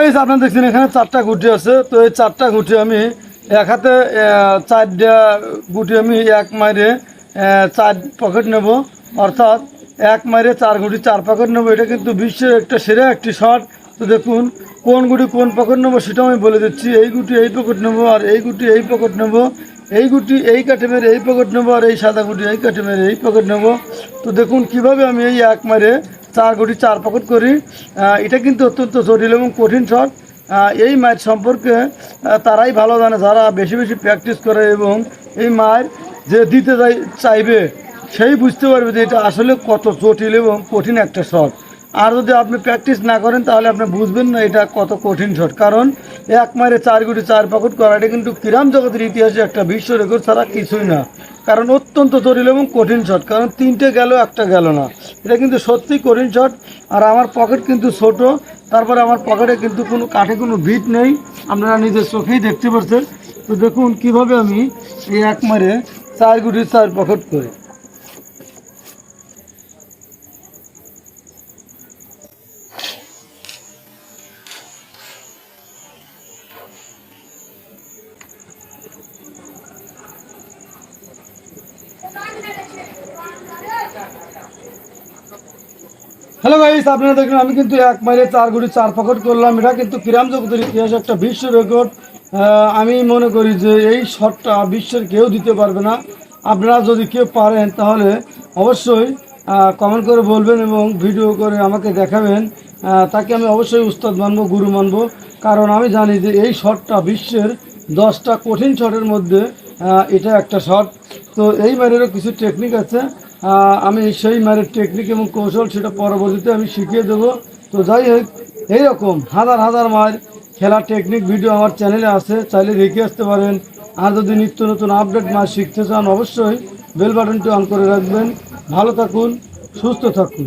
Guys, আপনারা দেখছেন এখানে 4টা গুটি আছে। তো এই 4টা গুটি আমি এক হাতে 4টা গুটি আমি এক মাইরে 4 পকেট নেব, অর্থাৎ এক মাইরে 4 গুটি 4 পকেট নেব। এটা কিন্তু বিশ্বের একটা সেরা একটি শট। তো দেখুন কোন গুটি কোন পকেট নেবো সেটাও আমি বলে দিচ্ছি। এই গুটি এই পকেট নেবো, আর এই গুটি এই পকেট নেবো। এই গুটি এই কাঠে মেরে এই পকেট নেবো, আর এই সাদা গুটি এই কাঠে মেরে এই পকেট নেবো। তো দেখুন কিভাবে আমি এই এক মাইরে 4 গুটি 4 পকেট করি। এটা কিন্তু অত্যন্ত জটিল এবং কঠিন শট। এই ম্যাচ সম্পর্কে তারাই ভালো জানে যারা বেশি বেশি প্র্যাকটিস করে, এবং এই মায়ের যে দিতে চাইবে সেই বুঝতে পারবে যে এটা আসলে কত জটিল এবং কঠিন একটা শট। আর যদি আপনি প্র্যাকটিস না করেন তাহলে আপনি বুঝবেন না এটা কত কঠিন শট। কারণ এক মাইরে 4 গুটি 4 পকেট করা এটা কিন্তু ক্রীড়াম জগতের ইতিহাসে একটা বিশ্ব রেকর্ড ছাড়া কিছুই না। কারণ অত্যন্ত জটিল এবং কঠিন শট, কারণ 3টে গেল একটা গেল না। এটা কিন্তু সত্যি কঠিন শট। আর আমার পকেট কিন্তু ছোট, তারপরে আমার পকেটে কিন্তু কোনো কাঠে কোনো বিট নেই, আপনারা নিজের চোখেই দেখতে পাচ্ছেন। তো দেখুন কিভাবে আমি এই এক মারে 4 গুটি 4 পকেট করি। হ্যালো গাইস, আপনারা দেখলেন আমি কিন্তু এক মাইলে 4 গুটি 4 পকেট করলাম। এটা কিন্তু ক্রীড়াম জগতের ইতিহাসে একটা বিশ্ব রেকর্ড। আমি মনে করি যে এই শটটা বিশ্বের কেউ দিতে পারবে না। আপনারা যদি কেউ পারেন তাহলে অবশ্যই কমেন্ট করে বলবেন এবং ভিডিও করে আমাকে দেখাবেন। তাকে আমি অবশ্যই উস্তাদ মানবো, গুরু মানবো। কারণ আমি জানি যে এই শটটা বিশ্বের 10টা কঠিন শটের মধ্যে এটা একটা শট। তো এই মারেরও কিছু টেকনিক আছে। আমি সেই মারের টেকনিক এবং কৌশল সেটা পরবর্তীতে আমি শিখিয়ে দেবো। তো যাই হোক, এইরকম হাজার হাজার মার খেলার টেকনিক ভিডিও আমার চ্যানেলে আছে, চাইলে দেখে আসতে পারেন। আর যদি নিত্য নতুন আপডেট মাছ শিখতে চান অবশ্যই বেল বাটনটি অন করে রাখবেন। ভালো থাকুন, সুস্থ থাকুন।